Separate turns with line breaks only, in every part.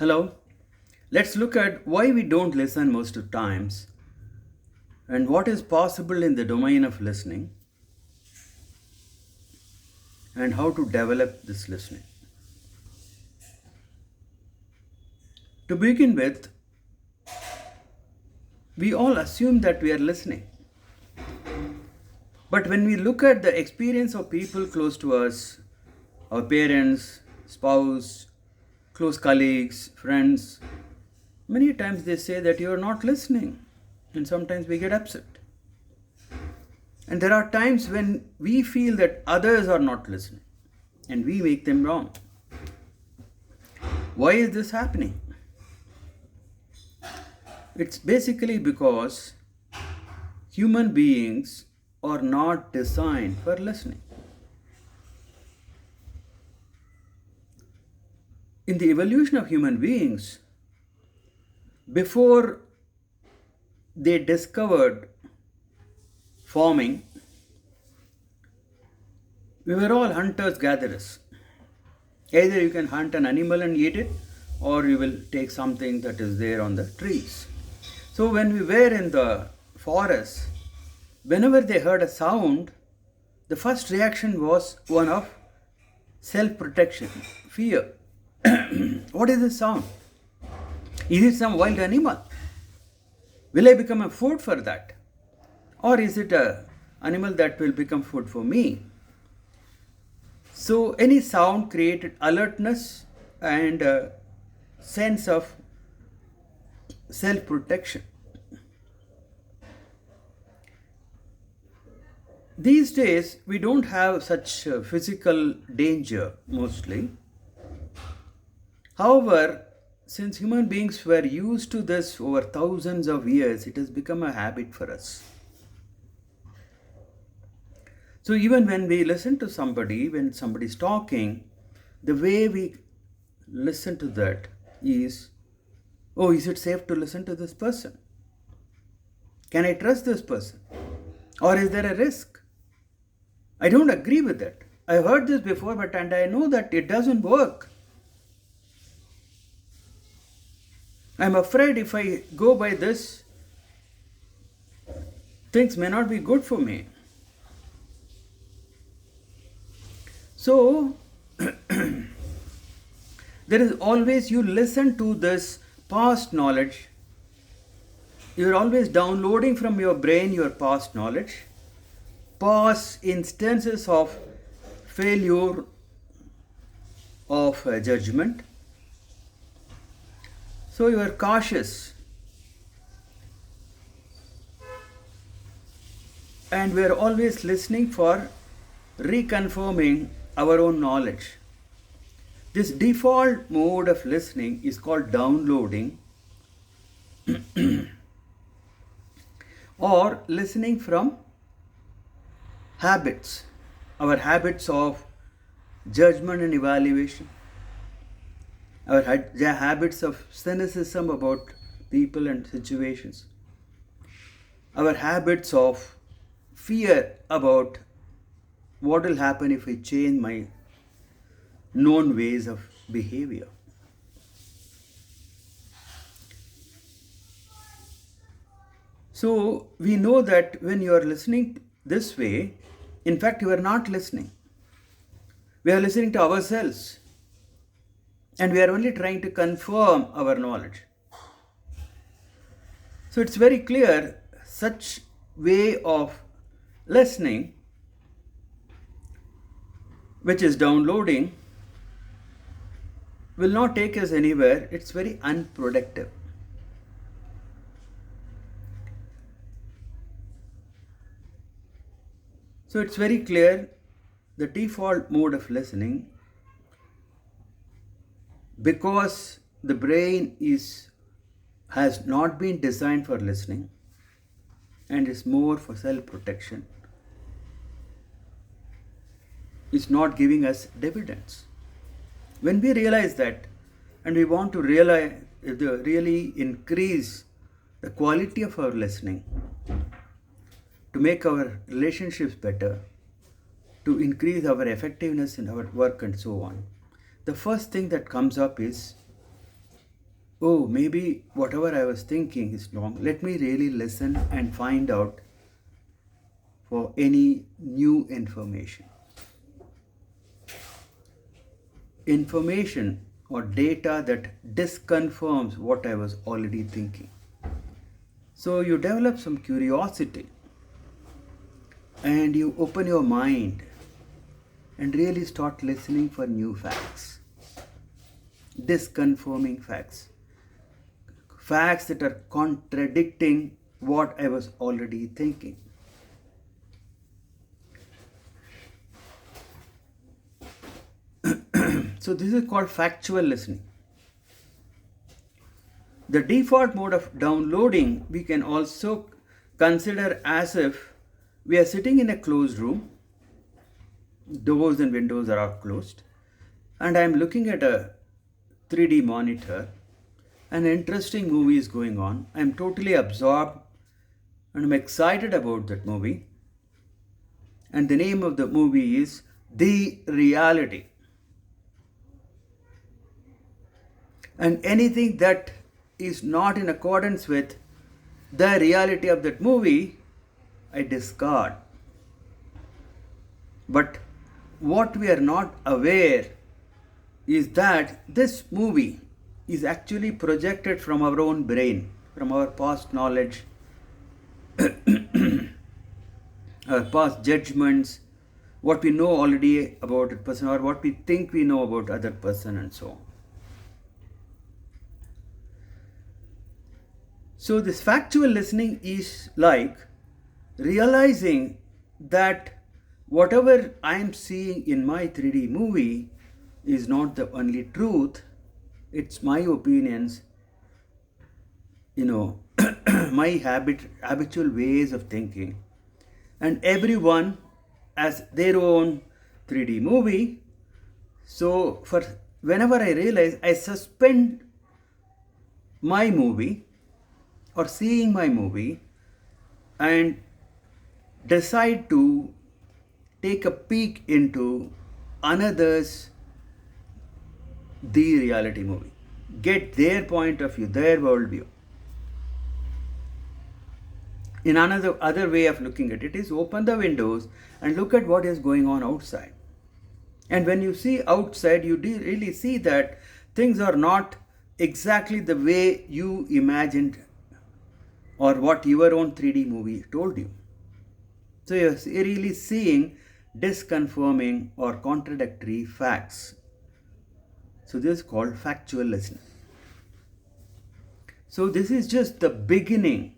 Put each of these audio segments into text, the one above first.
Hello, let's look at why we don't listen most of times and what is possible in the domain of listening and how to develop this listening. To begin with, we all assume that we are listening. But when we look at the experience of people close to us, our parents, spouse, close colleagues, friends, many times they say that you are not listening, and sometimes we get upset. And there are times when we feel that others are not listening and we make them wrong. Why is this happening? It's basically because human beings are not designed for listening. In the evolution of human beings, before they discovered farming, we were all hunters gatherers. Either you can hunt an animal and eat it, or you will take something that is there on the trees. So when we were in the forest, whenever they heard a sound, the first reaction was one of self-protection, fear. What is this sound? Is it some wild animal? Will I become a food for that? Or is it an animal that will become food for me? So any sound created alertness and a sense of self-protection. These days, we don't have such physical danger mostly. However, since human beings were used to this over thousands of years, it has become a habit for us. So even when we listen to somebody, when somebody is talking, the way we listen to that is, oh, is it safe to listen to this person? Can I trust this person? Or is there a risk? I don't agree with that. I heard this before, and I know that it doesn't work. I'm afraid if I go by this, things may not be good for me. So, there is always, you listen to this past knowledge. You're always downloading from your brain your past knowledge, past instances of failure of judgment. So you are cautious. And we are always listening for reconfirming our own knowledge. This default mode of listening is called downloading or listening from habits, our habits of judgment and evaluation, our habits of cynicism about people and situations, our habits of fear about what will happen if I change my known ways of behavior. So we know that when you are listening this way, in fact, you are not listening. We are listening to ourselves. And we are only trying to confirm our knowledge. So it's very clear, such way of listening, which is downloading, will not take us anywhere. It's very unproductive. So it's very clear, the default mode of listening, because the brain has not been designed for listening and is more for self-protection, is not giving us dividends. When we realize that, and we want to really increase the quality of our listening, to make our relationships better, to increase our effectiveness in our work and so on, the first thing that comes up is oh, maybe whatever I was thinking is wrong. Let me really listen and find out for any new information. Information or data that disconfirms what I was already thinking. So you develop some curiosity and you open your mind and really start listening for new facts, disconfirming facts, facts that are contradicting what I was already thinking. So this is called factual listening. The default mode of downloading we can also consider as if we are sitting in a closed room, doors and windows are all closed, and I am looking at a 3D monitor. An interesting movie is going on. I am totally absorbed and I'm excited about that movie. And the name of the movie is The Reality. And anything that is not in accordance with the reality of that movie, I discard. But what we are not aware is that this movie is actually projected from our own brain, from our past knowledge, our past judgments, what we know already about a person or what we think we know about other person and so on. So this factual listening is like realizing that whatever I am seeing in my 3D movie is not the only truth. It's my opinions, my habitual ways of thinking. And everyone has their own 3D movie. So for whenever I realize, I suspend my movie or seeing my movie and decide to take a peek into another's the reality movie, get their point of view, their worldview. In other way of looking at it is open the windows and look at what is going on outside. And when you see outside, you really see that things are not exactly the way you imagined or what your own 3D movie told you. So you're really seeing disconfirming or contradictory facts. So this is called factual listening. So this is just the beginning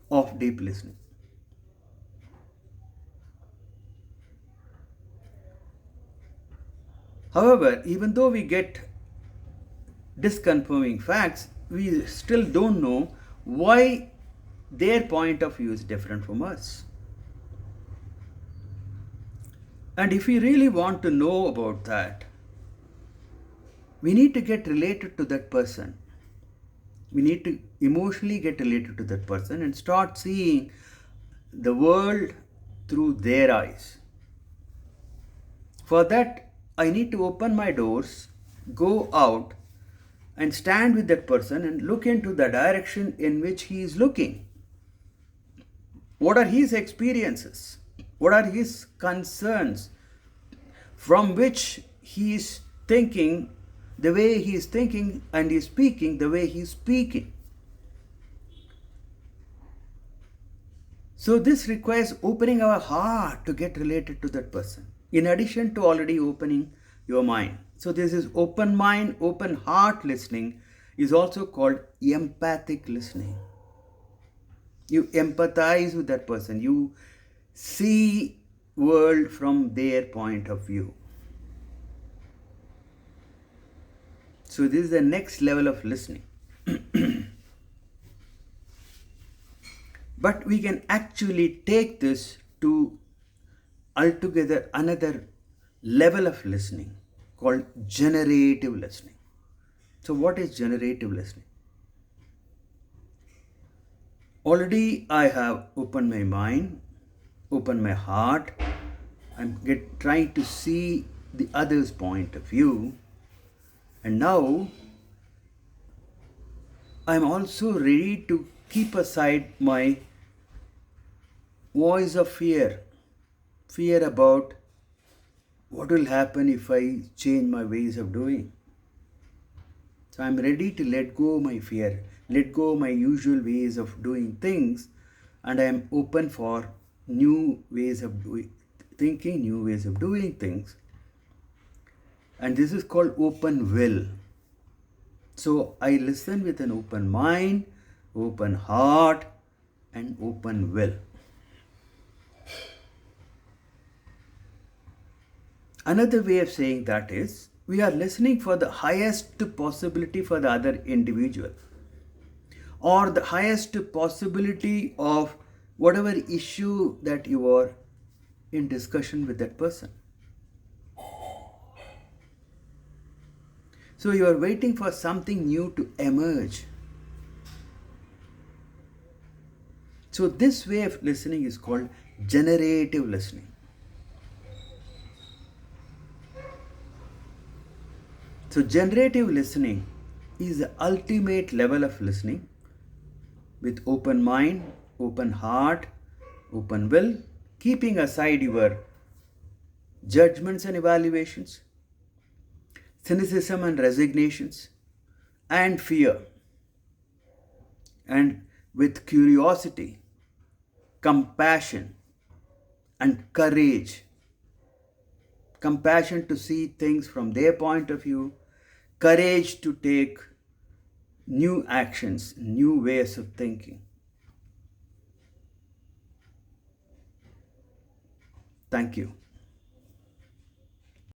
of deep listening. However, even though we get disconfirming facts, we still don't know why their point of view is different from us. And if we really want to know about that, we need to get related to that person. We need to emotionally get related to that person and start seeing the world through their eyes. For that, I need to open my doors, go out and stand with that person and look into the direction in which he is looking. What are his experiences? What are his concerns from which he is thinking the way he is thinking and is speaking the way he is speaking? So this requires opening our heart to get related to that person, in addition to already opening your mind. So this is open mind, open heart listening is also called empathic listening. You empathize with that person. You see world from their point of view. So this is the next level of listening. But we can actually take this to altogether another level of listening called generative listening. So what is generative listening? Already I have opened my mind, opened my heart. I'm trying to see the other's point of view. And now I'm also ready to keep aside my voice of fear about what will happen if I change my ways of doing. So I'm ready to let go my fear, let go my usual ways of doing things, and I am open for new ways of thinking, new ways of doing things. And this is called open will. So I listen with an open mind, open heart, and open will. Another way of saying that is we are listening for the highest possibility for the other individual, or the highest possibility of whatever issue that you are in discussion with that person. So you are waiting for something new to emerge. So this way of listening is called generative listening. So generative listening is the ultimate level of listening with open mind, open heart, open will, keeping aside your judgments and evaluations, cynicism and resignations, and fear, and with curiosity, compassion, and courage. Compassion to see things from their point of view, courage to take new actions, new ways of thinking. Thank you.